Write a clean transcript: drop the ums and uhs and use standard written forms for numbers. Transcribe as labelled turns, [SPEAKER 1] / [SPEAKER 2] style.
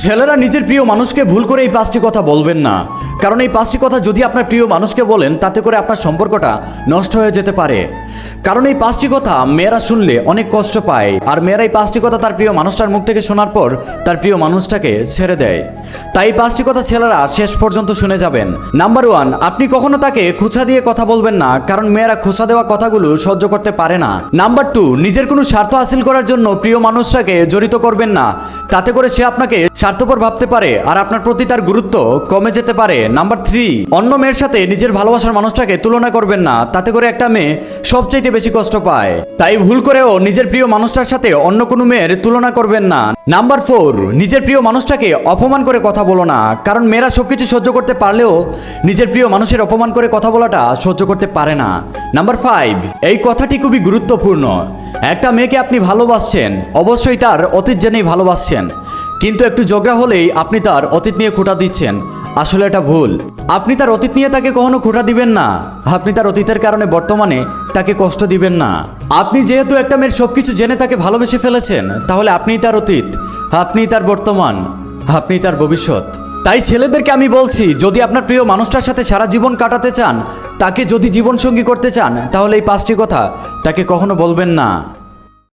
[SPEAKER 1] ছেলেরা নিজের প্রিয় মানুষকে ভুল করে এই 5টি কথা বলবেন না, কারণ এই 5টি কথা যদি আপনার প্রিয় মানুষকে বলেন তাতে করে আপনার সম্পর্কটা নষ্ট হয়ে যেতে পারে। কারণ এই 5টি কথা মেয়েরা শুনলে অনেক কষ্ট পায়, আর মেয়েরা এই 5টি কথা তার প্রিয় মানুষটার মুখ থেকে শোনার পর তার প্রিয় মানুষটাকে ছেড়ে দেয়। তাই এই 5টি কথা ছেলেরা শেষ পর্যন্ত শুনে যাবেন। নাম্বার 1, আপনি কখনো তাকে খোঁচা দিয়ে কথা বলবেন না, কারণ মেয়েরা খোঁচা দেওয়া কথাগুলো সহ্য করতে পারে না। নাম্বার 2, নিজের কোনো স্বার্থ হাসিল করার জন্য প্রিয় মানুষটাকে জড়িত করবেন না, তাতে করে সে আপনাকে স্বার্থপর ভাবতে পারে আর আপনার প্রতি তার গুরুত্ব কমে যেতে পারে। নাম্বার 3, অন্য মেয়ের সাথে নিজের ভালোবাসার মানুষটাকে তুলনা করবেন না, তাতে করে একটা মেয়ে সবচাইতে বেশি কষ্ট পায়। তাই ভুল করেও নিজের প্রিয় মানুষটার সাথে অন্য কোনো মেয়ের তুলনা করবেন না। নাম্বার 4, নিজের প্রিয় মানুষটাকে অপমান করে কথা বলো না, কারণ মেয়েরা সবকিছু সহ্য করতে পারলেও নিজের প্রিয় মানুষের অপমান করে কথা বলাটা সহ্য করতে পারে না। নাম্বার 5, এই কথাটি খুবই গুরুত্বপূর্ণ। একটা মেয়েকে আপনি ভালোবাসছেন, অবশ্যই তার অতীত জেনেই ভালোবাসছেন, কিন্তু একটু ঝগড়া হলেই আপনি তার অতীত নিয়ে খোঁটা দিচ্ছেন। আসলে এটা ভুল। আপনি তার অতীত নিয়ে তাকে কখনো খোঁটা দিবেন না। আপনি তার অতীতের কারণে বর্তমানে তাকে কষ্ট দিবেন না। আপনি যেহেতু একটা মেয়ের সবকিছু জেনে তাকে ভালোবেসে ফেলেছেন, তাহলে আপনিই তার অতীত, আপনিই তার বর্তমান, আপনিই তার ভবিষ্যৎ। তাই ছেলেদেরকে আমি বলছি, যদি আপনার প্রিয় মানুষটার সাথে সারা জীবন কাটাতে চান, তাকে যদি জীবনসঙ্গী করতে চান, তাহলে এই 5টি কথা তাকে কখনো বলবেন না।